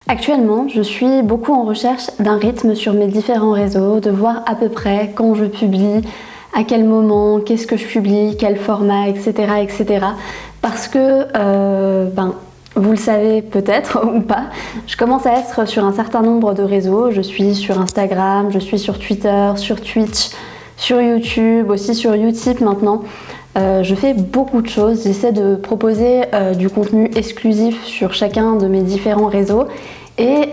Actuellement, je suis beaucoup en recherche d'un rythme sur mes différents réseaux, de voir à peu près quand je publie, à quel moment, qu'est-ce que je publie, quel format, etc. etc. Parce que, vous le savez peut-être ou pas, je commence à être sur un certain nombre de réseaux. Je suis sur Instagram, je suis sur Twitter, sur Twitch, sur YouTube, aussi sur Utip maintenant. Je fais beaucoup de choses, j'essaie de proposer du contenu exclusif sur chacun de mes différents réseaux et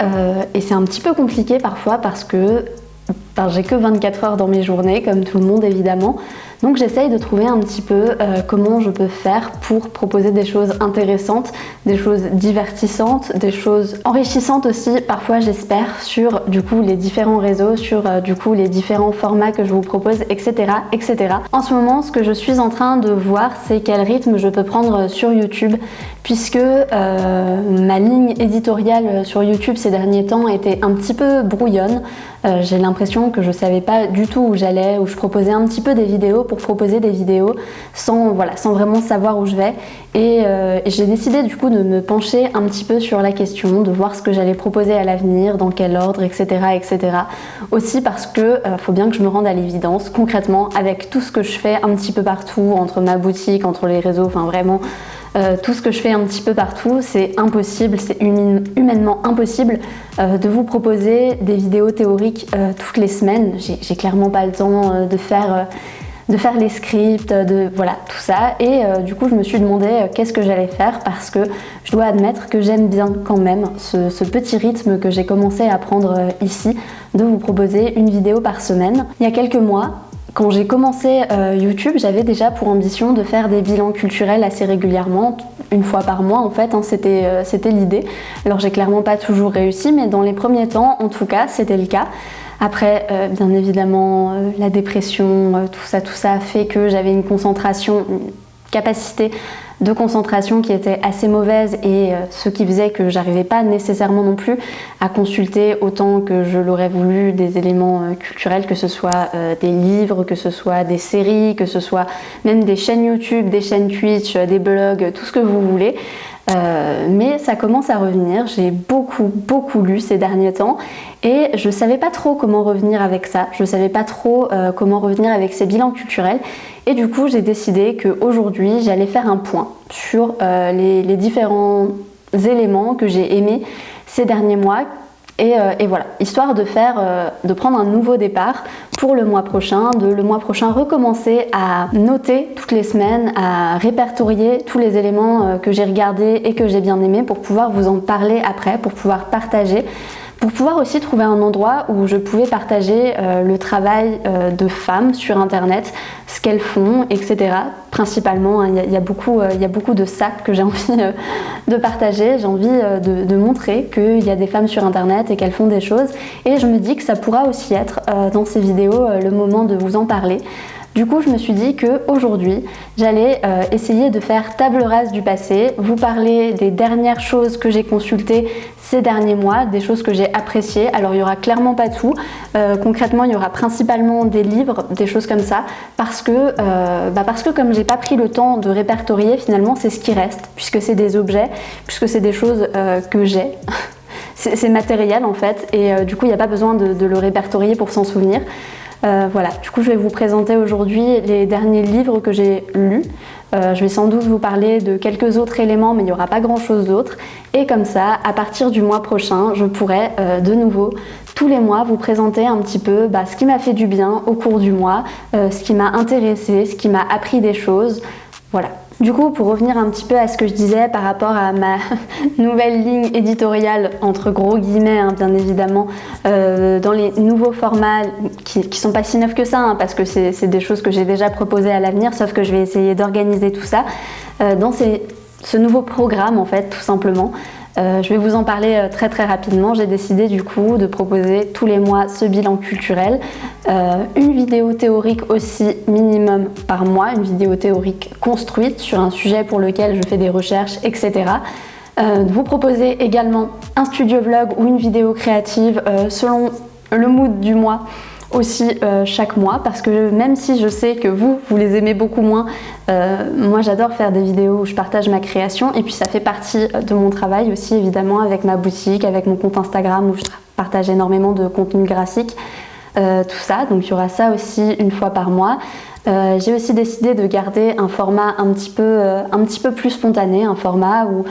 c'est un petit peu compliqué parfois parce que j'ai que 24 heures dans mes journées, comme tout le monde évidemment. Donc j'essaye de trouver un petit peu comment je peux faire pour proposer des choses intéressantes, des choses divertissantes, des choses enrichissantes aussi, parfois j'espère, sur du coup les différents réseaux, sur du coup les différents formats que je vous propose, etc., etc. En ce moment, ce que je suis en train de voir, c'est quel rythme je peux prendre sur YouTube, puisque ma ligne éditoriale sur YouTube ces derniers temps était un petit peu brouillonne. J'ai l'impression que je savais pas du tout où j'allais, où je proposais un petit peu des vidéos pour proposer des vidéos sans vraiment savoir où je vais. Et j'ai décidé du coup de me pencher un petit peu sur la question, de voir ce que j'allais proposer à l'avenir, dans quel ordre, etc., etc. Aussi parce que faut bien que je me rende à l'évidence, concrètement, avec tout ce que je fais un petit peu partout, entre ma boutique, entre les réseaux, enfin vraiment tout ce que je fais un petit peu partout, c'est impossible, c'est humainement impossible de vous proposer des vidéos théoriques toutes les semaines. J'ai clairement pas le temps de faire les scripts, voilà, tout ça. Et du coup, je me suis demandé qu'est-ce que j'allais faire parce que je dois admettre que j'aime bien quand même ce petit rythme que j'ai commencé à prendre ici, de vous proposer une vidéo par semaine. Il y a quelques mois, quand j'ai commencé YouTube, j'avais déjà pour ambition de faire des bilans culturels assez régulièrement, une fois par mois en fait, c'était l'idée. Alors j'ai clairement pas toujours réussi, mais dans les premiers temps, en tout cas, c'était le cas. Après, bien évidemment, la dépression, tout ça a fait que j'avais une capacité de concentration qui était assez mauvaise et ce qui faisait que j'arrivais pas nécessairement non plus à consulter autant que je l'aurais voulu des éléments culturels, que ce soit des livres, que ce soit des séries, que ce soit même des chaînes YouTube, des chaînes Twitch, des blogs, tout ce que vous voulez. Mais ça commence à revenir, j'ai beaucoup lu ces derniers temps et je savais pas trop comment revenir avec ça, je savais pas trop comment revenir avec ces bilans culturels et du coup j'ai décidé qu'aujourd'hui j'allais faire un point sur les différents éléments que j'ai aimés ces derniers mois. Et voilà, histoire de prendre un nouveau départ pour le mois prochain, recommencer à noter toutes les semaines, à répertorier tous les éléments que j'ai regardés et que j'ai bien aimés pour pouvoir vous en parler après, pour pouvoir partager, pour pouvoir aussi trouver un endroit où je pouvais partager le travail de femmes sur internet, ce qu'elles font, etc. Principalement, il y a beaucoup de ça que j'ai envie de partager, j'ai envie de montrer qu'il y a des femmes sur internet et qu'elles font des choses. Et je me dis que ça pourra aussi être dans ces vidéos le moment de vous en parler. Du coup, je me suis dit qu'aujourd'hui, j'allais essayer de faire table rase du passé, vous parler des dernières choses que j'ai consultées ces derniers mois, des choses que j'ai appréciées. Alors, il n'y aura clairement pas tout. Concrètement, il y aura principalement des livres, des choses comme ça, parce que comme j'ai pas pris le temps de répertorier, finalement, c'est ce qui reste, puisque c'est des objets, puisque c'est des choses que j'ai. C'est matériel en fait, et du coup, il n'y a pas besoin de le répertorier pour s'en souvenir. Voilà, du coup je vais vous présenter aujourd'hui les derniers livres que j'ai lus. Je vais sans doute vous parler de quelques autres éléments, mais il n'y aura pas grand chose d'autre. Et comme ça, à partir du mois prochain, je pourrai de nouveau, tous les mois, vous présenter un petit peu ce qui m'a fait du bien au cours du mois, ce qui m'a intéressé, ce qui m'a appris des choses. Voilà. Du coup, pour revenir un petit peu à ce que je disais par rapport à ma nouvelle ligne éditoriale, entre gros guillemets, bien évidemment, dans les nouveaux formats qui sont pas si neufs que ça, parce que c'est des choses que j'ai déjà proposées à l'avenir, sauf que je vais essayer d'organiser tout ça dans ce nouveau programme, en fait, tout simplement. Je vais vous en parler très rapidement. J'ai décidé du coup de proposer tous les mois ce bilan culturel, une vidéo théorique aussi minimum par mois, une vidéo théorique construite sur un sujet pour lequel je fais des recherches, etc. Vous proposer également un studio vlog ou une vidéo créative selon le mood du mois aussi chaque mois, parce que même si je sais que vous les aimez beaucoup moins, moi j'adore faire des vidéos où je partage ma création, et puis ça fait partie de mon travail aussi évidemment, avec ma boutique, avec mon compte Instagram où je partage énormément de contenu graphique, tout ça. Donc il y aura ça aussi une fois par mois. J'ai aussi décidé de garder un format un petit peu plus spontané, un format où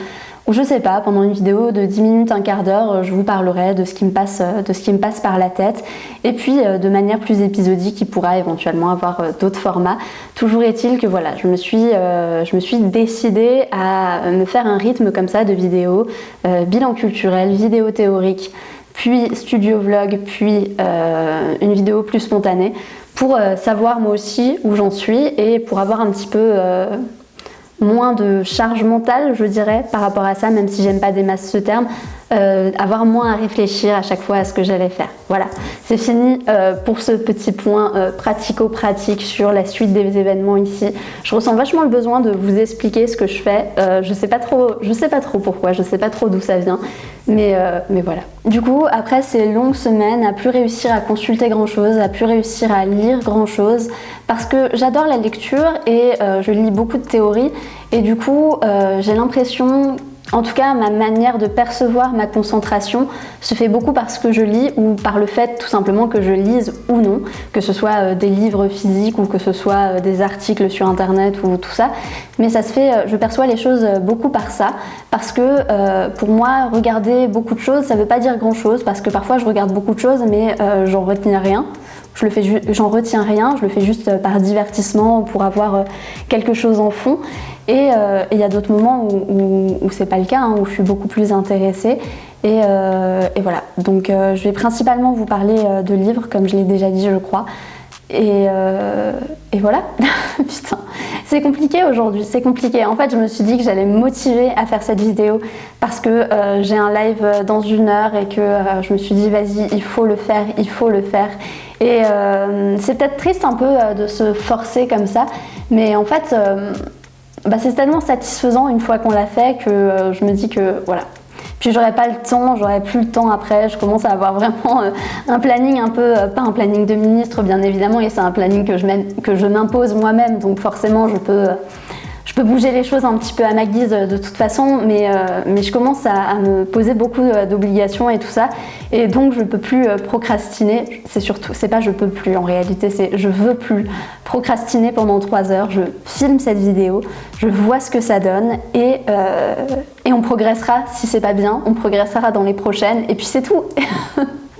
je sais pas, pendant une vidéo de 10 minutes, un quart d'heure, je vous parlerai de ce qui me passe par la tête, et puis de manière plus épisodique, il pourra éventuellement avoir d'autres formats. Toujours est-il que voilà, je me suis décidée à me faire un rythme comme ça de vidéos, bilan culturel, vidéo théorique, puis studio vlog, puis une vidéo plus spontanée, pour savoir moi aussi où j'en suis, et pour avoir un petit peu moins de charge mentale, je dirais, par rapport à ça, même si j'aime pas des masses ce terme, avoir moins à réfléchir à chaque fois à ce que j'allais faire. Voilà, c'est fini pour ce petit point pratico-pratique sur la suite des événements ici. Je ressens vachement le besoin de vous expliquer ce que je fais. Je sais pas trop pourquoi, je sais pas trop d'où ça vient, mais voilà. Du coup, après ces longues semaines, à plus réussir à consulter grand-chose, à plus réussir à lire grand-chose, parce que j'adore la lecture et je lis beaucoup de théories, et du coup, j'ai l'impression, en tout cas, ma manière de percevoir ma concentration se fait beaucoup par ce que je lis, ou par le fait tout simplement que je lise ou non, que ce soit des livres physiques ou que ce soit des articles sur internet ou tout ça. Mais ça se fait, je perçois les choses beaucoup par ça, parce que pour moi, regarder beaucoup de choses, ça veut pas dire grand chose, parce que parfois je regarde beaucoup de choses mais j'en retiens rien. J'en retiens rien, je le fais juste par divertissement, pour avoir quelque chose en fond. Et il y a d'autres moments où c'est pas le cas, hein, où je suis beaucoup plus intéressée. Et voilà. Donc je vais principalement vous parler de livres, comme je l'ai déjà dit, je crois. Et voilà. Putain, c'est compliqué aujourd'hui, c'est compliqué. En fait, je me suis dit que j'allais me motiver à faire cette vidéo parce que j'ai un live dans 1 heure, et que je me suis dit vas-y, il faut le faire, il faut le faire. Et c'est peut-être triste un peu de se forcer comme ça, mais en fait, c'est tellement satisfaisant une fois qu'on l'a fait que je me dis que voilà. Puis j'aurais plus le temps après, je commence à avoir vraiment un planning un peu, pas un planning de ministre bien évidemment, et c'est un planning que je m'impose moi-même, donc forcément je peux bouger les choses un petit peu à ma guise de toute façon, mais je commence à me poser beaucoup d'obligations et tout ça, et donc je peux plus procrastiner. C'est pas je peux plus en réalité, c'est je veux plus procrastiner pendant 3 heures. Je filme cette vidéo, je vois ce que ça donne, et on progressera. Si c'est pas bien, on progressera dans les prochaines, et puis c'est tout.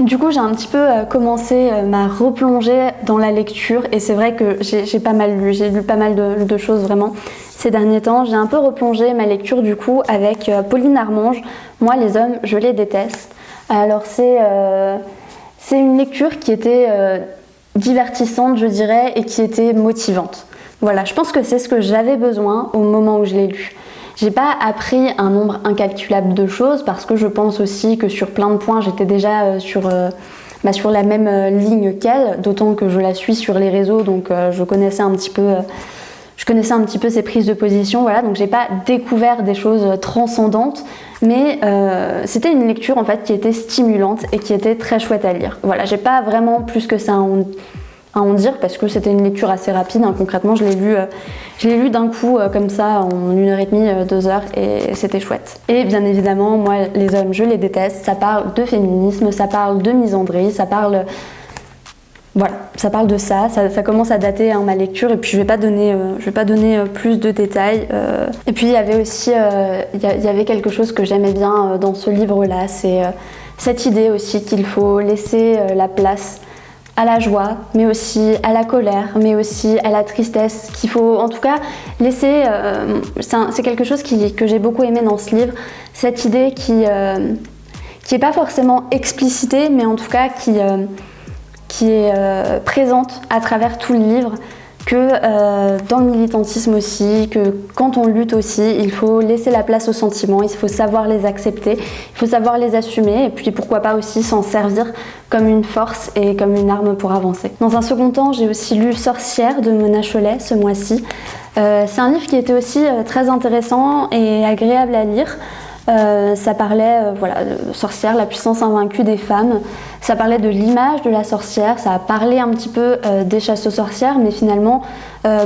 Du coup, j'ai un petit peu commencé ma replongée dans la lecture, et c'est vrai que j'ai pas mal lu, j'ai lu pas mal de choses vraiment ces derniers temps. J'ai un peu replongé ma lecture du coup avec Pauline Armange. Moi, les hommes, je les déteste. Alors c'est une lecture qui était divertissante, je dirais, et qui était motivante. Voilà, je pense que c'est ce que j'avais besoin au moment où je l'ai lu. J'ai pas appris un nombre incalculable de choses, parce que je pense aussi que sur plein de points j'étais déjà sur la même ligne qu'elle, d'autant que je la suis sur les réseaux, donc je connaissais un petit peu ses prises de position, voilà, donc j'ai pas découvert des choses transcendantes, mais c'était une lecture en fait qui était stimulante et qui était très chouette à lire. Voilà, j'ai pas vraiment plus que ça à en dire, parce que c'était une lecture assez rapide, hein. Concrètement, je l'ai lu d'un coup comme ça en 1h30, 2 heures, et c'était chouette. Et bien évidemment, moi, les hommes, je les déteste. Ça parle de féminisme, ça parle de misandrie, ça parle de ça. Ça commence à dater, hein, ma lecture, et puis je vais pas donner plus de détails. Et puis il y avait aussi il y avait quelque chose que j'aimais bien dans ce livre-là, c'est cette idée aussi qu'il faut laisser la place à la joie, mais aussi à la colère, mais aussi à la tristesse, qu'il faut en tout cas laisser, c'est quelque chose que j'ai beaucoup aimé dans ce livre, cette idée qui est pas forcément explicitée, mais en tout cas qui est présente à travers tout le livre, que dans le militantisme aussi, que quand on lutte aussi, il faut laisser la place aux sentiments, il faut savoir les accepter, il faut savoir les assumer, et puis pourquoi pas aussi s'en servir comme une force et comme une arme pour avancer. Dans un second temps, j'ai aussi lu Sorcière de Mona Chollet ce mois-ci. C'est un livre qui était aussi très intéressant et agréable à lire. Ça parlait de sorcière, la puissance invaincue des femmes. Ça parlait de l'image de la sorcière, ça a parlé un petit peu des chasses aux sorcières, mais finalement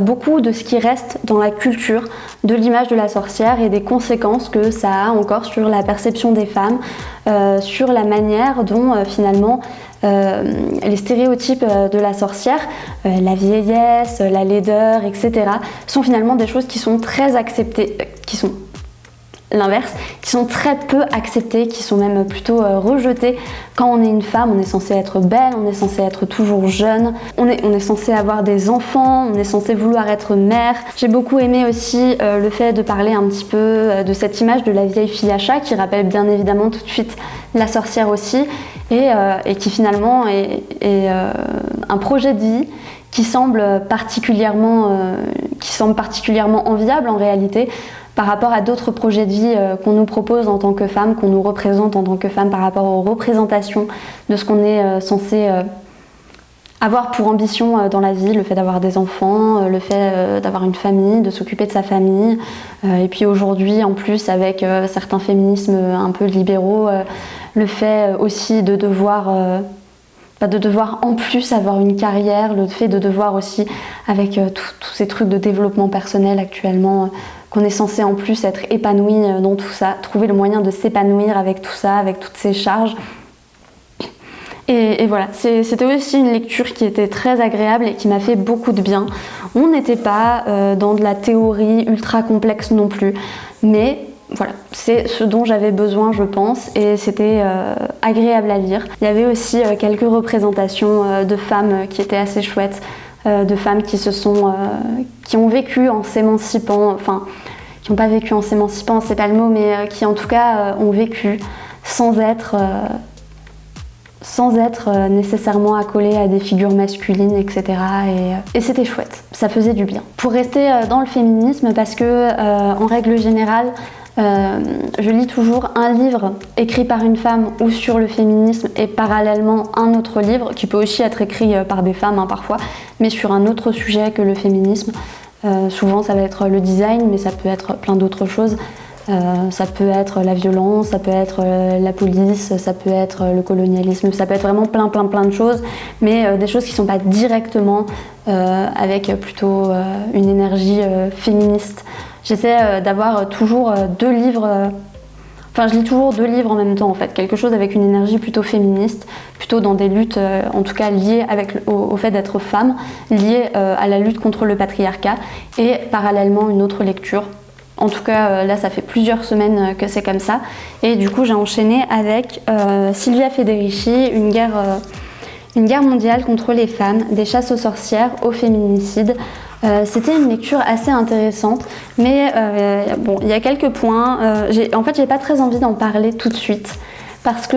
beaucoup de ce qui reste dans la culture de l'image de la sorcière et des conséquences que ça a encore sur la perception des femmes, sur la manière dont finalement les stéréotypes de la sorcière, la vieillesse, la laideur, etc., sont finalement des choses qui sont très acceptées, qui sont l'inverse, qui sont très peu acceptées, qui sont même plutôt rejetées. Quand on est une femme, on est censé être belle, on est censé être toujours jeune, on est censé avoir des enfants, on est censé vouloir être mère. J'ai beaucoup aimé aussi le fait de parler un petit peu de cette image de la vieille fille à chat qui rappelle bien évidemment tout de suite la sorcière aussi et qui finalement est un projet de vie qui semble particulièrement enviable en réalité, par rapport à d'autres projets de vie qu'on nous propose en tant que femme, qu'on nous représente en tant que femme par rapport aux représentations de ce qu'on est censé avoir pour ambition dans la vie, le fait d'avoir des enfants, le fait d'avoir une famille, de s'occuper de sa famille. Et puis aujourd'hui, en plus, avec certains féminismes un peu libéraux, le fait aussi de devoir en plus avoir une carrière, le fait de devoir aussi, avec tous ces trucs de développement personnel actuellement, qu'on est censé en plus être épanoui dans tout ça, trouver le moyen de s'épanouir avec tout ça, avec toutes ces charges. Et voilà, c'était aussi une lecture qui était très agréable et qui m'a fait beaucoup de bien. On n'était pas dans de la théorie ultra complexe non plus, mais voilà, c'est ce dont j'avais besoin, je pense, et c'était agréable à lire. Il y avait aussi quelques représentations de femmes qui étaient assez chouettes, de femmes qui ont vécu en s'émancipant, enfin, qui n'ont pas vécu en s'émancipant, c'est pas le mot, mais qui en tout cas ont vécu sans être nécessairement accolées à des figures masculines, etc. Et c'était chouette, ça faisait du bien. Pour rester dans le féminisme, parce que en règle générale, je lis toujours un livre écrit par une femme ou sur le féminisme et parallèlement un autre livre qui peut aussi être écrit par des femmes parfois, mais sur un autre sujet que le féminisme. Souvent ça va être le design, mais ça peut être plein d'autres choses. Ça peut être la violence, ça peut être la police, ça peut être le colonialisme, ça peut être vraiment plein de choses, mais des choses qui ne sont pas directement avec plutôt une énergie féministe. J'essaie d'avoir toujours deux livres, je lis toujours deux livres en même temps en fait, quelque chose avec une énergie plutôt féministe, plutôt dans des luttes en tout cas liées au fait d'être femme, liées à la lutte contre le patriarcat, et parallèlement une autre lecture. En tout cas, là, ça fait plusieurs semaines que c'est comme ça. Et du coup, j'ai enchaîné avec Silvia Federici, une guerre mondiale contre les femmes, des chasses aux sorcières au féminicide. C'était une lecture assez intéressante, mais il y a quelques points. En fait, j'ai pas très envie d'en parler tout de suite, parce que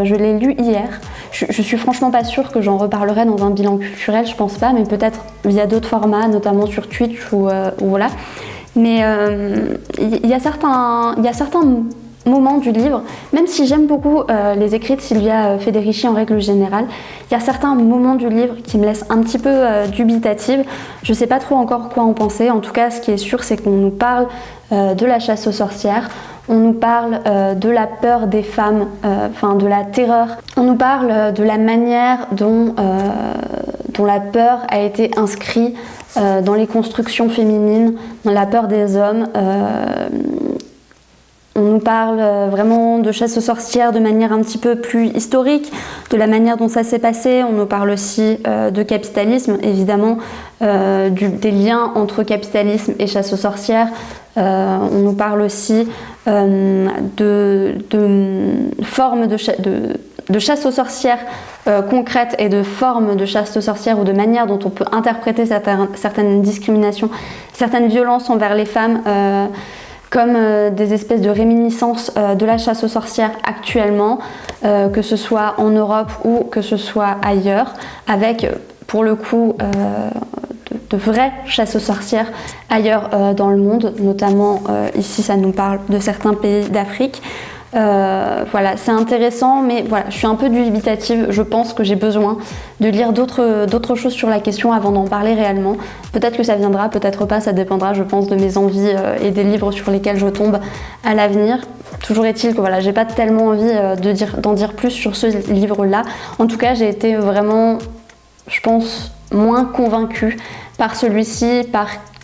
je l'ai lu hier. Je suis franchement pas sûre que j'en reparlerai dans un bilan culturel, je pense pas, mais peut-être via d'autres formats, notamment sur Twitch ou voilà. Mais il y a certains moments du livre, même si j'aime beaucoup les écrits de Silvia Federici en règle générale, il y a certains moments du livre qui me laissent un petit peu dubitative. Je sais pas trop encore quoi en penser. En tout cas, ce qui est sûr, c'est qu'on nous parle de la chasse aux sorcières, on nous parle de la peur des femmes, de la terreur. On nous parle de la manière dont la peur a été inscrite dans les constructions féminines, dans la peur des hommes. On nous parle vraiment de chasse aux sorcières de manière un petit peu plus historique, de la manière dont ça s'est passé. On nous parle aussi de capitalisme, évidemment, des liens entre capitalisme et chasse aux sorcières. On nous parle aussi de formes de chasse aux sorcières concrètes et de formes de chasse aux sorcières ou de manière dont on peut interpréter certaines discriminations, certaines violences envers les femmes comme des espèces de réminiscences de la chasse aux sorcières actuellement, que ce soit en Europe ou que ce soit ailleurs, avec pour le coup de vraies chasses aux sorcières ailleurs dans le monde, notamment ici ça nous parle de certains pays d'Afrique. Voilà, c'est intéressant, mais voilà, je suis un peu dubitative. Je pense que j'ai besoin de lire d'autres choses sur la question avant d'en parler réellement. Peut-être que ça viendra, peut-être pas, ça dépendra, je pense, de mes envies et des livres sur lesquels je tombe à l'avenir. toujours est-il que voilà, j'ai pas tellement envie d'en dire plus sur ce livre-là. En tout cas, j'ai été vraiment, je pense, moins convaincue par celui-ci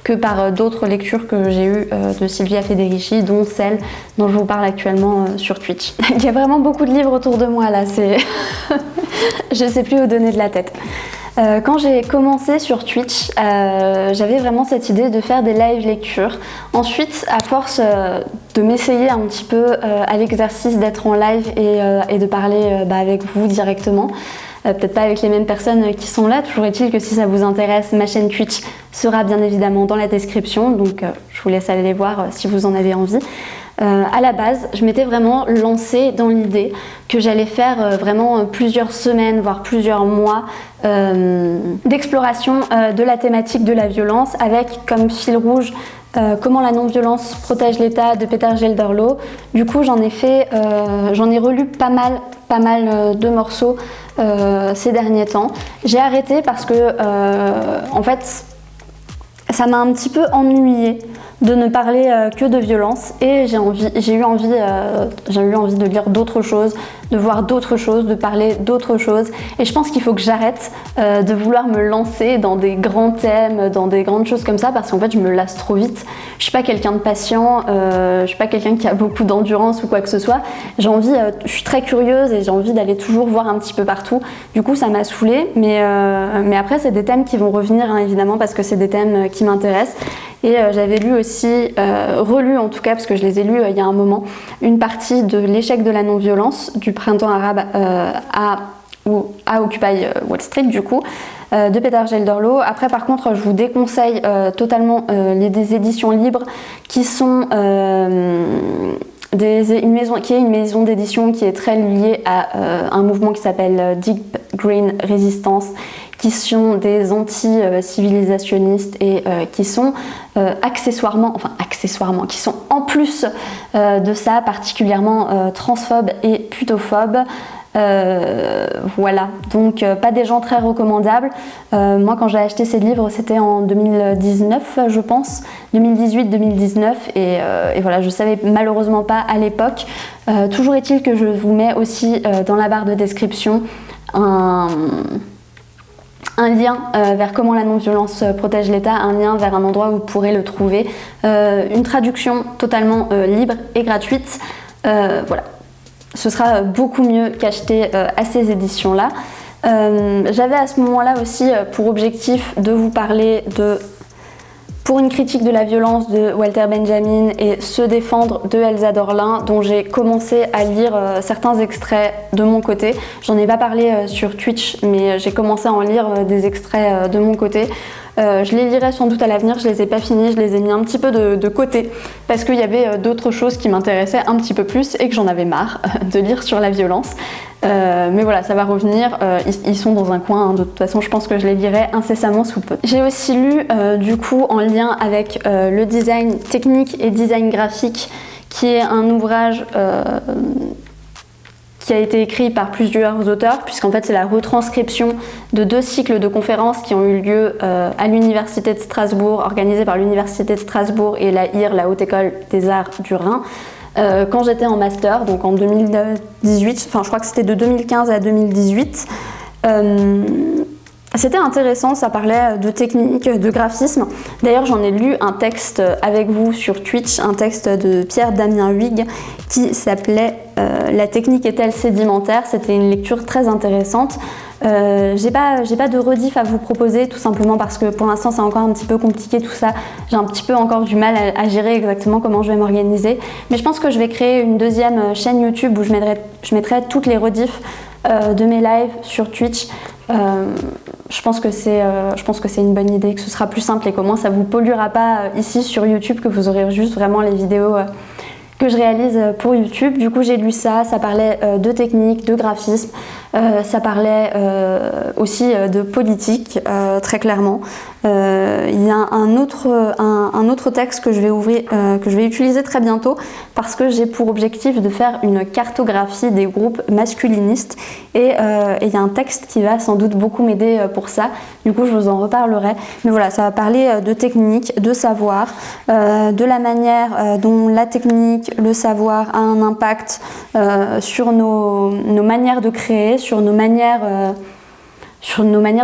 que par d'autres lectures que j'ai eues de Silvia Federici, dont celle dont je vous parle actuellement sur Twitch. Il y a vraiment beaucoup de livres autour de moi là, je sais plus où donner de la tête. Quand j'ai commencé sur Twitch, j'avais vraiment cette idée de faire des live lectures. Ensuite, à force de m'essayer un petit peu à l'exercice d'être en live et de parler avec vous directement, peut-être pas avec les mêmes personnes qui sont là, toujours est-il que si ça vous intéresse, ma chaîne Twitch sera bien évidemment dans la description, donc je vous laisse aller les voir si vous en avez envie. À la base, je m'étais vraiment lancée dans l'idée que j'allais faire vraiment plusieurs semaines, voire plusieurs mois d'exploration de la thématique de la violence, avec comme fil rouge Comment la non-violence protège l'État de Peter Gelderloh. Du coup, j'en ai relu pas mal de morceaux ces derniers temps. J'ai arrêté parce que, en fait, ça m'a un petit peu ennuyée de ne parler que de violence et j'ai eu envie de lire d'autres choses, de voir d'autres choses, de parler d'autres choses et je pense qu'il faut que j'arrête de vouloir me lancer dans des grands thèmes, dans des grandes choses comme ça parce qu'en fait je me lasse trop vite. Je suis pas quelqu'un de patient, je suis pas quelqu'un qui a beaucoup d'endurance ou quoi que ce soit. Je suis très curieuse et j'ai envie d'aller toujours voir un petit peu partout. Du coup ça m'a saoulée mais après c'est des thèmes qui vont revenir hein, évidemment parce que c'est des thèmes qui m'intéressent. Et j'avais lu aussi, relu en tout cas, parce que je les ai lus il y a un moment, une partie de l'échec de la non-violence du printemps arabe à Occupy Wall Street du coup, de Peter Gelderloh. Après par contre je vous déconseille totalement des éditions libres qui sont une maison d'édition qui est très liée à un mouvement qui s'appelle Deep Green Resistance, qui sont des anti-civilisationnistes et qui sont qui sont en plus de ça particulièrement transphobes et putophobes. Voilà, donc pas des gens très recommandables. Moi quand j'ai acheté ces livres c'était en 2019 je pense, 2018-2019 et voilà, je savais malheureusement pas à l'époque. Toujours est-il que je vous mets aussi dans la barre de description un lien vers comment la non-violence protège l'État, un lien vers un endroit où vous pourrez le trouver, une traduction totalement libre et gratuite, voilà. Ce sera beaucoup mieux qu'acheter à ces éditions-là. J'avais à ce moment-là aussi pour objectif de vous parler de Pour une critique de la violence de Walter Benjamin et Se défendre de Elsa Dorlin, dont j'ai commencé à lire certains extraits de mon côté. J'en ai pas parlé sur Twitch, mais j'ai commencé à en lire des extraits de mon côté. Je les lirai sans doute à l'avenir, je les ai pas finis, je les ai mis un petit peu de côté parce qu'il y avait d'autres choses qui m'intéressaient un petit peu plus et que j'en avais marre de lire sur la violence. Mais voilà, ça va revenir, ils sont dans un coin, hein. De toute façon je pense que je les lirai incessamment sous peu. J'ai aussi lu du coup en lien avec le design technique et design graphique, qui est un ouvrage qui a été écrit par plusieurs auteurs, puisqu'en fait c'est la retranscription de 2 cycles de conférences qui ont eu lieu à l'Université de Strasbourg, organisés par l'Université de Strasbourg et la IR, la Haute École des Arts du Rhin, quand j'étais en master, donc en 2018, enfin je crois que c'était de 2015 à 2018. C'était intéressant, ça parlait de technique, de graphisme. D'ailleurs, j'en ai lu un texte avec vous sur Twitch, un texte de Pierre-Damien Huyghe qui s'appelait « La technique est-elle sédimentaire ?» C'était une lecture très intéressante. J'ai pas de rediff à vous proposer, tout simplement parce que pour l'instant c'est encore un petit peu compliqué tout ça. J'ai un petit peu encore du mal à gérer exactement comment je vais m'organiser. Mais je pense que je vais créer une deuxième chaîne YouTube où je mettrai toutes les rediffs de mes lives sur Twitch. Je pense que c'est une bonne idée, que ce sera plus simple et qu'au moins ça vous polluera pas ici sur YouTube, que vous aurez juste vraiment les vidéos que je réalise pour YouTube. Du coup j'ai lu ça parlait de technique, de graphisme, ça parlait aussi de politique très clairement. Il y a un autre texte que je vais utiliser très bientôt parce que j'ai pour objectif de faire une cartographie des groupes masculinistes et il y a un texte qui va sans doute beaucoup m'aider pour ça. Du coup, je vous en reparlerai. Mais voilà, ça va parler de technique, de savoir, de la manière dont la technique, le savoir a un impact sur nos manières de créer, sur nos manières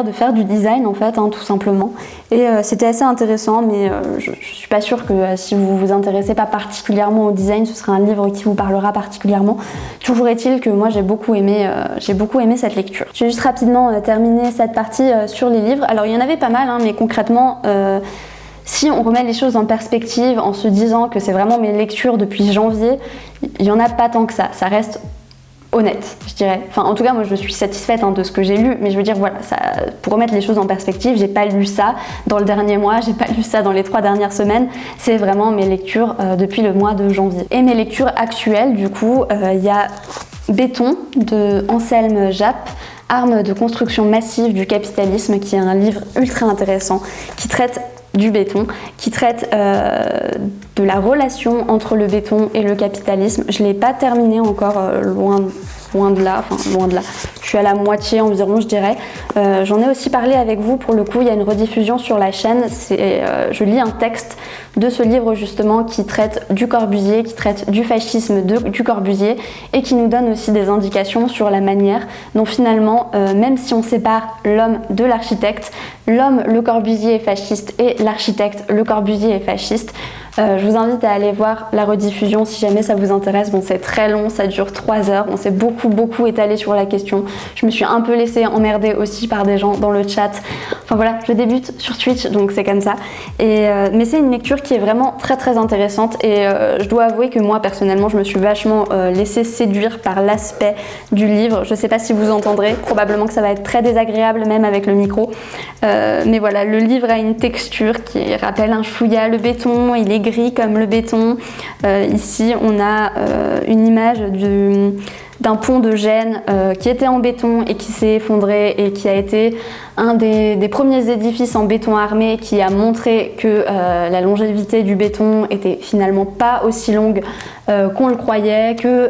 de faire du design en fait, tout simplement. Et c'était assez intéressant, mais je suis pas sûre que si vous vous intéressez pas particulièrement au design, ce sera un livre qui vous parlera particulièrement. Toujours est-il que moi j'ai beaucoup aimé cette lecture. Je vais juste rapidement terminer cette partie sur les livres. Alors il y en avait pas mal, mais concrètement, si on remet les choses en perspective en se disant que c'est vraiment mes lectures depuis janvier, il y en a pas tant que ça. Ça reste honnête, je dirais. Enfin, en tout cas, moi, je suis satisfaite de ce que j'ai lu, mais je veux dire, voilà, pour remettre les choses en perspective, j'ai pas lu ça dans le dernier mois, j'ai pas lu ça dans les 3 dernières semaines. C'est vraiment mes lectures depuis le mois de janvier. Et mes lectures actuelles, du coup, il y a Béton de Anselme Japp, Armes de construction massive du capitalisme, qui est un livre ultra intéressant, qui traite du béton, qui traite de la relation entre le béton et le capitalisme. Je ne l'ai pas terminé encore, loin de là. Je suis à la moitié environ, je dirais. J'en ai aussi parlé avec vous, pour le coup, il y a une rediffusion sur la chaîne. Je lis un texte de ce livre justement qui traite du Corbusier, qui traite du fascisme du Corbusier et qui nous donne aussi des indications sur la manière dont finalement, même si on sépare l'homme de l'architecte, l'homme, le Corbusier est fasciste et l'architecte, le Corbusier est fasciste. Je vous invite à aller voir la rediffusion si jamais ça vous intéresse. Bon, c'est très long, ça dure 3 heures. On s'est beaucoup étalé sur la question. Je me suis un peu laissée emmerder aussi par des gens dans le chat. Enfin voilà, je débute sur Twitch, donc c'est comme ça. Mais c'est une lecture qui est vraiment très intéressante et je dois avouer que moi personnellement, je me suis vachement laissée séduire par l'aspect du livre. Je sais pas si vous entendrez, probablement que ça va être très désagréable même avec le micro. Mais voilà, le livre a une texture qui rappelle un chouïa le béton. Il est gris comme le béton. Ici, on a une image d'un pont de Gênes qui était en béton et qui s'est effondré et qui a été un des premiers édifices en béton armé qui a montré que la longévité du béton était finalement pas aussi longue qu'on le croyait, que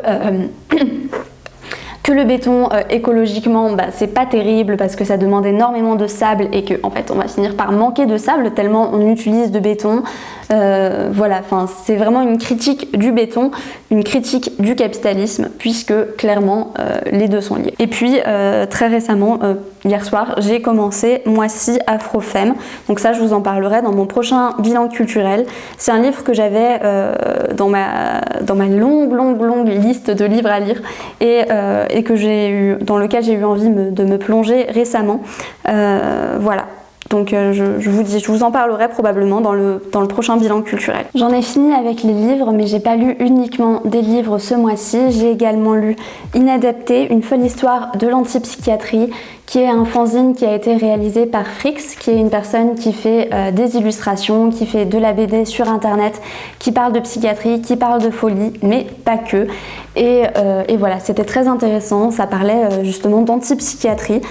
le béton écologiquement c'est pas terrible parce que ça demande énormément de sable et que en fait on va finir par manquer de sable tellement on utilise de béton. Voilà, c'est vraiment une critique du béton, une critique du capitalisme puisque clairement les deux sont liés. Et puis très récemment, hier soir, j'ai commencé Moi-ci Afrofemme. Donc ça, je vous en parlerai dans mon prochain bilan culturel. C'est un livre que j'avais dans ma longue liste de livres à lire et dans lequel j'ai eu envie de me plonger récemment. Voilà. Donc je vous en parlerai probablement dans le prochain bilan culturel. J'en ai fini avec les livres, mais j'ai pas lu uniquement des livres ce mois-ci. J'ai également lu Inadapté, une folle histoire de l'antipsychiatrie, qui est un fanzine qui a été réalisé par Frix, qui est une personne qui fait des illustrations, qui fait de la BD sur internet, qui parle de psychiatrie, qui parle de folie, mais pas que. Et voilà, c'était très intéressant, ça parlait justement d'antipsychiatrie.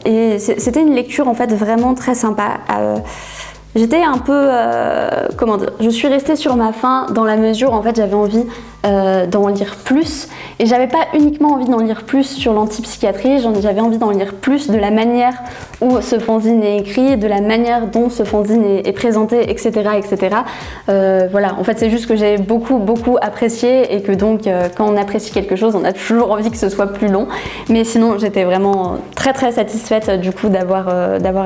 Et c'était une lecture en fait vraiment très sympa. J'étais un peu, je suis restée sur ma faim dans la mesure où en fait j'avais envie d'en lire plus et j'avais pas uniquement envie d'en lire plus sur l'antipsychiatrie, j'avais envie d'en lire plus de la manière où ce fanzine est écrit, de la manière dont ce fanzine est présenté, etc. Voilà, en fait c'est juste que j'ai beaucoup apprécié et que donc quand on apprécie quelque chose on a toujours envie que ce soit plus long, mais sinon j'étais vraiment très satisfaite du coup d'avoir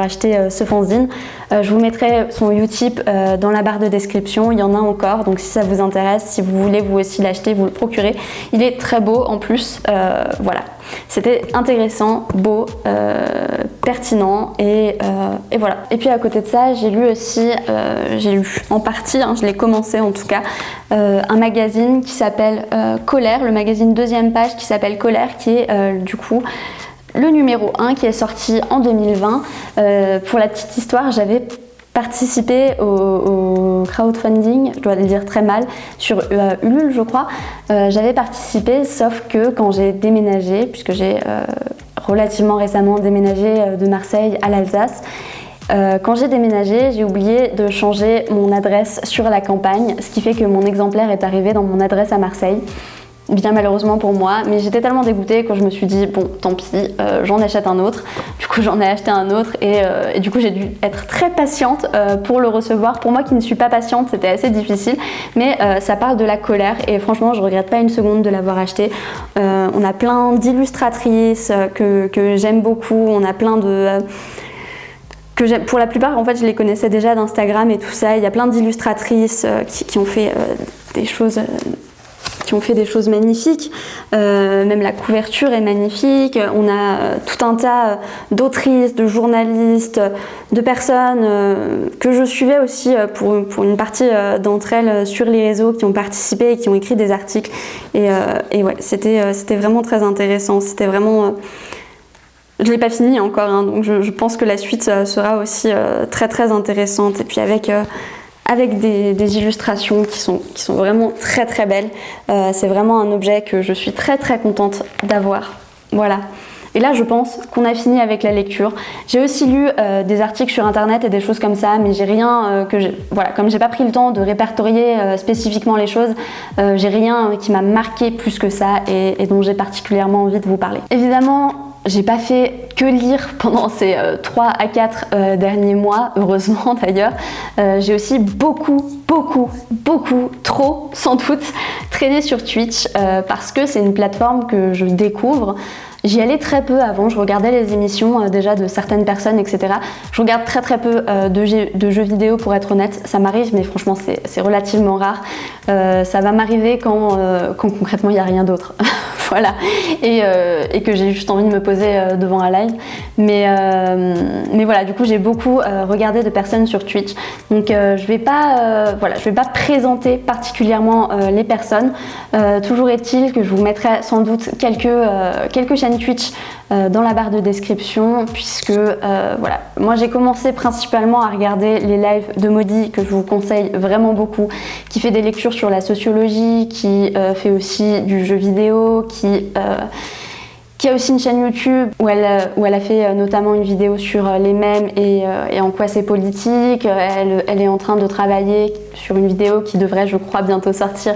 acheté ce fanzine. Je vous mettrai son Utip dans la barre de description, il y en a encore, donc si ça vous intéresse, si vous voulez vous aussi l'acheter, vous le procurez. Il est très beau en plus, voilà. C'était intéressant, beau, pertinent et voilà. Et puis à côté de ça, j'ai lu aussi, en partie, je l'ai commencé en tout cas, un magazine qui s'appelle Colère, le magazine deuxième page qui s'appelle Colère, qui est du coup le numéro 1 qui est sorti en 2020. Pour la petite histoire, j'avais participé au crowdfunding, je dois le dire très mal, sur Ulule je crois. J'avais participé, sauf que quand j'ai déménagé, puisque j'ai relativement récemment déménagé de Marseille à l'Alsace, Quand j'ai déménagé, j'ai oublié de changer mon adresse sur la campagne, ce qui fait que mon exemplaire est arrivé dans mon adresse à Marseille. Bien malheureusement pour moi, mais j'étais tellement dégoûtée que je me suis dit bon tant pis, j'en achète un autre. Du coup j'en ai acheté un autre et du coup j'ai dû être très patiente pour le recevoir. Pour moi qui ne suis pas patiente, c'était assez difficile, mais ça parle de la colère et franchement je regrette pas une seconde de l'avoir acheté. On a plein d'illustratrices que j'aime beaucoup, on a plein de... pour la plupart en fait je les connaissais déjà d'Instagram et tout ça. Il y a plein d'illustratrices qui ont fait des choses magnifiques, même la couverture est magnifique. On a tout un tas d'autrices, de journalistes, de personnes que je suivais aussi pour une partie d'entre elles sur les réseaux qui ont participé et qui ont écrit des articles et ouais, c'était vraiment très intéressant. C'était vraiment... Je ne l'ai pas fini encore, hein, donc je pense que la suite sera aussi très très intéressante et puis avec des illustrations qui sont vraiment très très belles. C'est vraiment un objet que je suis très très contente d'avoir. Voilà. Et là je pense qu'on a fini avec la lecture. J'ai aussi lu des articles sur internet et des choses comme ça, mais j'ai rien comme j'ai pas pris le temps de répertorier spécifiquement les choses, j'ai rien qui m'a marqué plus que ça et dont j'ai particulièrement envie de vous parler. Évidemment, j'ai pas fait que lire pendant ces 3 à 4 derniers mois, heureusement d'ailleurs. J'ai aussi beaucoup, trop sans doute, traîné sur Twitch parce que c'est une plateforme que je découvre. J'y allais très peu avant, je regardais les émissions déjà de certaines personnes, etc. Je regarde très peu de jeux vidéo pour être honnête, ça m'arrive mais franchement c'est relativement rare. Ça va m'arriver quand concrètement il n'y a rien d'autre. Voilà, et que j'ai juste envie de me poser devant un live. Mais voilà, du coup j'ai beaucoup regardé de personnes sur Twitch. Donc je vais pas présenter particulièrement les personnes. Toujours est-il que je vous mettrai sans doute quelques chaînes Twitch dans la barre de description, puisque voilà, moi j'ai commencé principalement à regarder les lives de Maudie, que je vous conseille vraiment beaucoup, qui fait des lectures sur la sociologie, qui fait aussi du jeu vidéo, qui a aussi une chaîne YouTube où elle a fait notamment une vidéo sur les mèmes et en quoi c'est politique. Elle est en train de travailler sur une vidéo qui devrait, je crois, bientôt sortir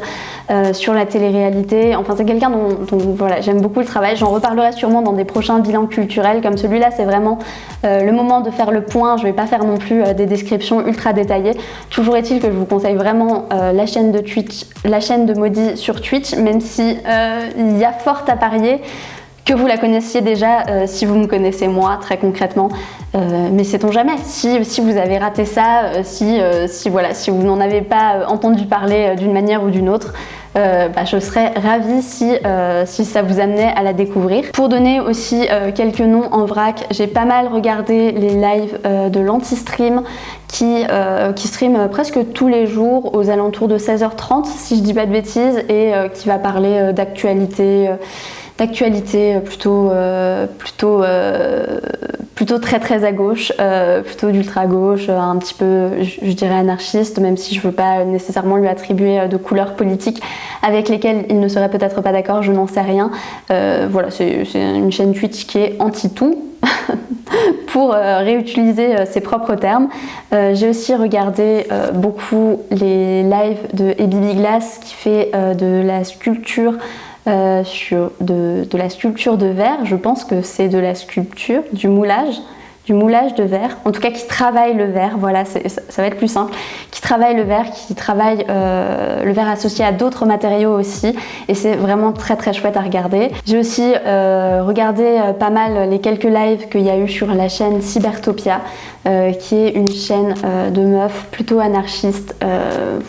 sur la télé-réalité. Enfin, c'est quelqu'un dont voilà, j'aime beaucoup le travail. J'en reparlerai sûrement dans des prochains bilans culturels. Comme celui-là, c'est vraiment le moment de faire le point. Je vais pas faire non plus des descriptions ultra détaillées. Toujours est-il que je vous conseille vraiment la chaîne de Maudie sur Twitch, même si il y a fort à parier que vous la connaissiez déjà si vous me connaissez moi très concrètement, mais sait-on jamais, si vous avez raté ça, si vous n'en avez pas entendu parler d'une manière ou d'une autre, je serais ravie si ça vous amenait à la découvrir. Pour donner aussi quelques noms en vrac, j'ai pas mal regardé les lives de l'Anti-Stream qui stream presque tous les jours aux alentours de 16h30 si je dis pas de bêtises, et qui va parler d'actualité plutôt très à gauche, plutôt d'ultra gauche, un petit peu je dirais anarchiste, même si je veux pas nécessairement lui attribuer de couleurs politiques avec lesquelles il ne serait peut-être pas d'accord, je n'en sais rien. Voilà, c'est une chaîne Twitch qui est anti-tout pour réutiliser ses propres termes. J'ai aussi regardé beaucoup les lives de Bibi Glass qui fait de la sculpture de la sculpture de verre. Je pense que c'est de la sculpture, du moulage de verre, en tout cas qui travaille le verre, voilà, ça va être plus simple, qui travaille le verre, le verre associé à d'autres matériaux aussi, et c'est vraiment très chouette à regarder. J'ai aussi regardé pas mal les quelques lives qu'il y a eu sur la chaîne Cybertopia, qui est une chaîne de meufs plutôt anarchistes,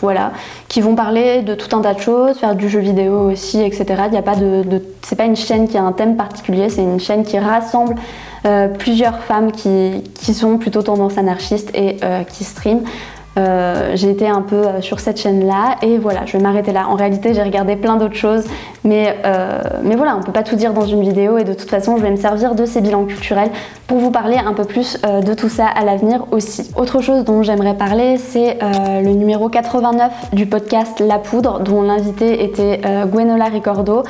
voilà, qui vont parler de tout un tas de choses, faire du jeu vidéo aussi, etc. Il y a pas c'est pas une chaîne qui a un thème particulier, c'est une chaîne qui rassemble plusieurs femmes qui sont plutôt tendance anarchiste et qui streament. J'ai été un peu sur cette chaîne-là et voilà, je vais m'arrêter là. En réalité, j'ai regardé plein d'autres choses, mais voilà, on peut pas tout dire dans une vidéo et de toute façon, je vais me servir de ces bilans culturels pour vous parler un peu plus de tout ça à l'avenir aussi. Autre chose dont j'aimerais parler, c'est le numéro 89 du podcast La Poudre, dont l'invité était Gwenola Ricordo,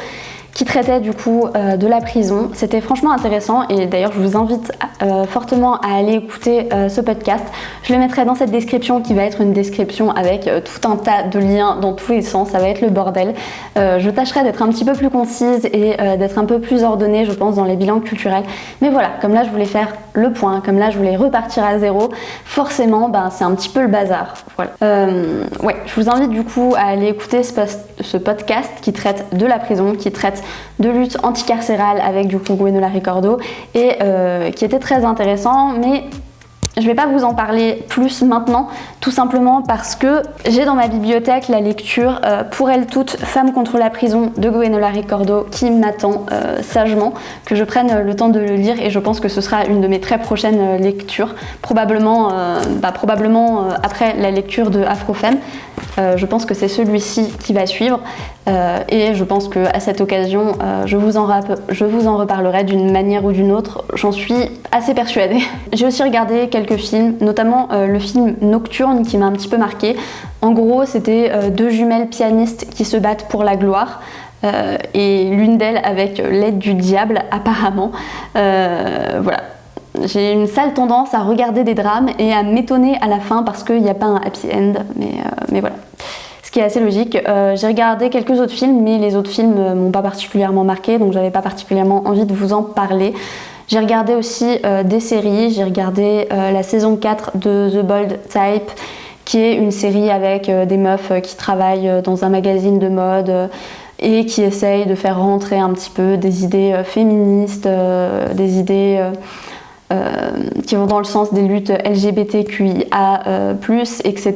qui traitait du coup de la prison. C'était franchement intéressant et d'ailleurs je vous invite fortement à aller écouter ce podcast. Je le mettrai dans cette description qui va être une description avec tout un tas de liens dans tous les sens, ça va être le bordel. Je tâcherai d'être un petit peu plus concise et d'être un peu plus ordonnée je pense dans les bilans culturels. Mais voilà, comme là je voulais faire le point, comme là je voulais repartir à zéro, forcément c'est un petit peu le bazar. Voilà. Ouais, je vous invite du coup à aller écouter ce podcast qui traite de la prison, qui traite de lutte anticarcérale avec du coup Gwenola Ricordo et qui était très intéressant, mais je ne vais pas vous en parler plus maintenant, tout simplement parce que j'ai dans ma bibliothèque la lecture Pour elles toutes, Femmes contre la prison de Gwenola Ricordo qui m'attend sagement, que je prenne le temps de le lire et je pense que ce sera une de mes très prochaines lectures, probablement après la lecture de Afrofemme. Je pense que c'est celui-ci qui va suivre et je pense qu'à cette occasion, je vous en reparlerai d'une manière ou d'une autre, j'en suis assez persuadée. J'ai aussi regardé quelques films, notamment le film Nocturne qui m'a un petit peu marqué. En gros, c'était deux jumelles pianistes qui se battent pour la gloire. Et l'une d'elles avec l'aide du diable apparemment. Voilà. J'ai une sale tendance à regarder des drames et à m'étonner à la fin parce qu'il n'y a pas un happy end, mais voilà. Ce qui est assez logique. J'ai regardé quelques autres films, mais les autres films m'ont pas particulièrement marqué, donc j'avais pas particulièrement envie de vous en parler. J'ai regardé aussi des séries, j'ai regardé la saison 4 de The Bold Type, qui est une série avec des meufs qui travaillent dans un magazine de mode et qui essayent de faire rentrer un petit peu des idées féministes, des idées qui vont dans le sens des luttes LGBTQIA+, etc.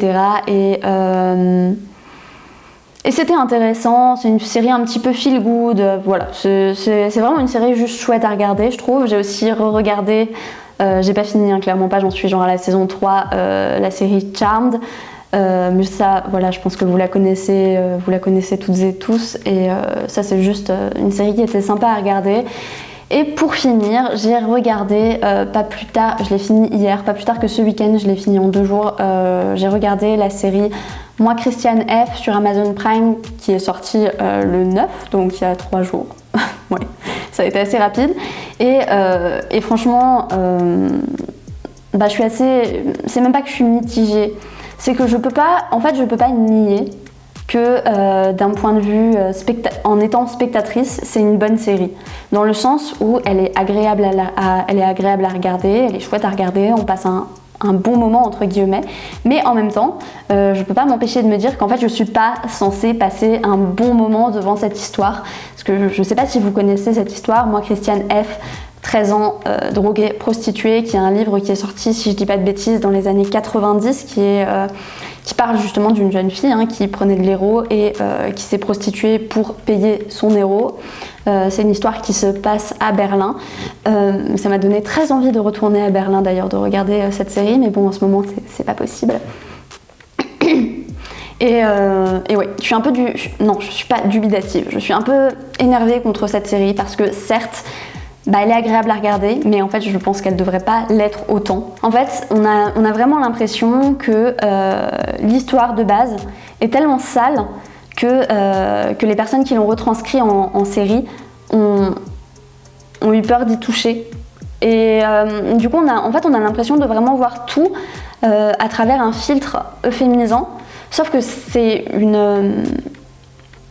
Et c'était intéressant, c'est une série un petit peu feel good, voilà, c'est vraiment une série juste chouette à regarder je trouve. J'ai aussi re-regardé, j'ai pas fini clairement pas, j'en suis genre à la saison 3, la série Charmed, mais ça voilà je pense que vous la connaissez toutes et tous et ça c'est juste une série qui était sympa à regarder. Et pour finir, j'ai regardé, pas plus tard, je l'ai fini hier, pas plus tard que ce week-end, je l'ai fini en 2 jours, j'ai regardé la série Moi Christiane F sur Amazon Prime qui est sortie le 9, donc il y a 3 jours. Ouais, ça a été assez rapide. Et franchement, je suis assez... C'est même pas que je suis mitigée, c'est que je peux pas nier que d'un point de vue en étant spectatrice, c'est une bonne série. Dans le sens où elle est agréable à regarder, elle est chouette à regarder, on passe un bon moment entre guillemets, mais en même temps, je peux pas m'empêcher de me dire qu'en fait je suis pas censée passer un bon moment devant cette histoire. Parce que je sais pas si vous connaissez cette histoire, moi Christiane F, 13 ans, droguée, prostituée, qui est un livre qui est sorti, si je dis pas de bêtises, dans les années 90, qui parle justement d'une jeune fille qui prenait de l'héro et qui s'est prostituée pour payer son héros. C'est une histoire qui se passe à Berlin. Ça m'a donné très envie de retourner à Berlin d'ailleurs, de regarder cette série, mais bon en ce moment c'est pas possible. Et ouais, je suis pas dubitative, je suis un peu énervée contre cette série parce que certes, elle est agréable à regarder, mais en fait je pense qu'elle devrait pas l'être autant. En fait, on a vraiment l'impression que l'histoire de base est tellement sale que les personnes qui l'ont retranscrit en série ont eu peur d'y toucher. Et du coup, on a l'impression de vraiment voir tout à travers un filtre euphémisant, sauf que c'est une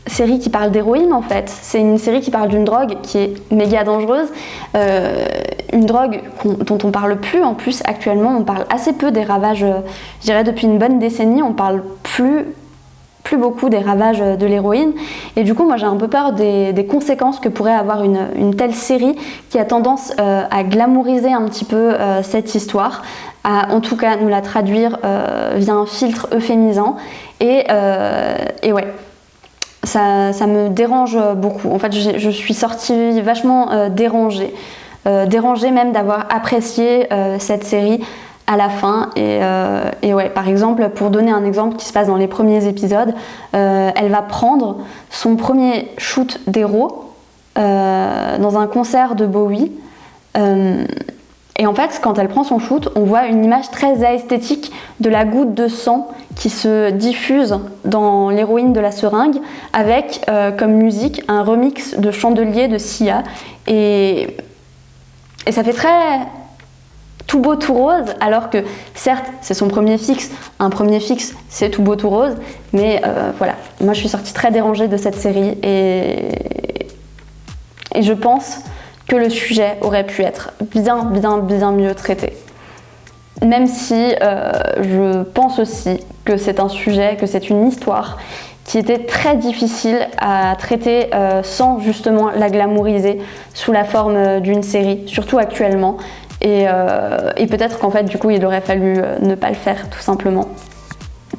série qui parle d'héroïne en fait. C'est une série qui parle d'une drogue qui est méga dangereuse, une drogue dont on parle plus en plus actuellement. On parle assez peu des ravages, je dirais depuis une bonne décennie, on parle plus beaucoup des ravages de l'héroïne. Et du coup, moi j'ai un peu peur des conséquences que pourrait avoir une telle série qui a tendance à glamouriser un petit peu cette histoire, à en tout cas nous la traduire via un filtre euphémisant. Et ouais. Ça me dérange beaucoup. En fait, je suis sortie vachement dérangée. Dérangée même d'avoir apprécié cette série à la fin. Et ouais, par exemple, pour donner un exemple qui se passe dans les premiers épisodes, elle va prendre son premier shoot d'héros dans un concert de Bowie. Et en fait, quand elle prend son shoot, on voit une image très esthétique de la goutte de sang qui se diffuse dans l'héroïne de la seringue, avec comme musique un remix de Chandelier de Sia. Et ça fait très tout beau tout rose, alors que certes c'est son premier fixe, un premier fixe c'est tout beau tout rose, mais voilà, moi je suis sortie très dérangée de cette série et je pense que le sujet aurait pu être bien mieux traité. Même si je pense aussi que c'est un sujet, que c'est une histoire qui était très difficile à traiter sans justement la glamouriser sous la forme d'une série, surtout actuellement. Et peut-être qu'en fait, du coup, il aurait fallu ne pas le faire, tout simplement.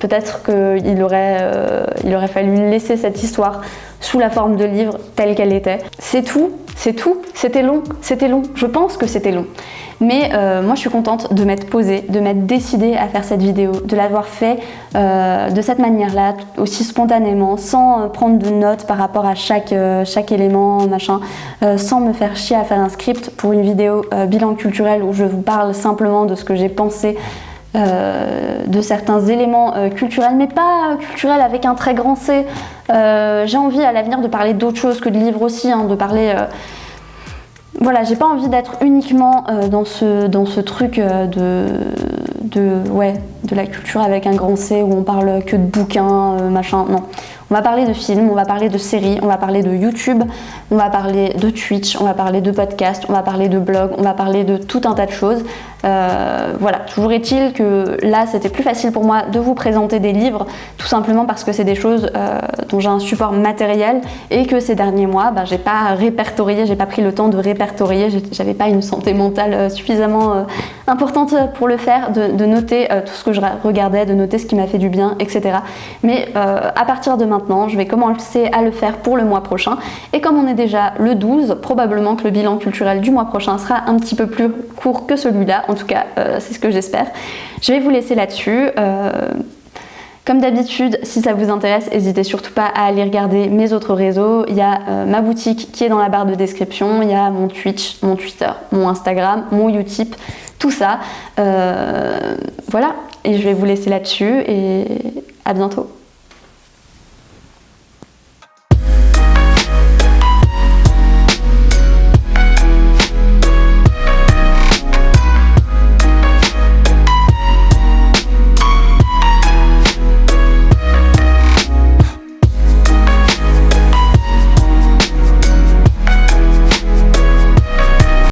Peut-être qu'il aurait fallu laisser cette histoire sous la forme de livre telle qu'elle était. C'est tout. C'était long. Je pense que c'était long. Mais moi, je suis contente de m'être posée, de m'être décidée à faire cette vidéo, de l'avoir fait de cette manière-là, aussi spontanément, sans prendre de notes par rapport à chaque élément, machin, sans me faire chier à faire un script pour une vidéo bilan culturel où je vous parle simplement de ce que j'ai pensé de certains éléments culturels, mais pas culturels avec un très grand C. J'ai envie à l'avenir de parler d'autres choses que de livres aussi, hein, de parler... Voilà, j'ai pas envie d'être uniquement dans ce truc de la culture avec un grand C où on parle que de bouquins, machin, non. On va parler de films, on va parler de séries, on va parler de YouTube, on va parler de Twitch, on va parler de podcasts, on va parler de blogs, on va parler de tout un tas de choses. Voilà, toujours est-il que là c'était plus facile pour moi de vous présenter des livres, tout simplement parce que c'est des choses dont j'ai un support matériel et que ces derniers mois, j'ai pas répertorié, j'ai pas pris le temps de répertorier, j'avais pas une santé mentale suffisamment importante pour le faire, de noter tout ce que je regardais, de noter ce qui m'a fait du bien, etc. Mais à partir de maintenant, je vais commencer à le faire pour le mois prochain. Et comme on est déjà le 12, probablement que le bilan culturel du mois prochain sera un petit peu plus court que celui-là. En tout cas, c'est ce que j'espère. Je vais vous laisser là-dessus. Comme d'habitude, si ça vous intéresse, n'hésitez surtout pas à aller regarder mes autres réseaux. Il y a ma boutique qui est dans la barre de description, il y a mon Twitch, mon Twitter, mon Instagram, mon Utip, tout ça. Voilà, et je vais vous laisser là-dessus et à bientôt.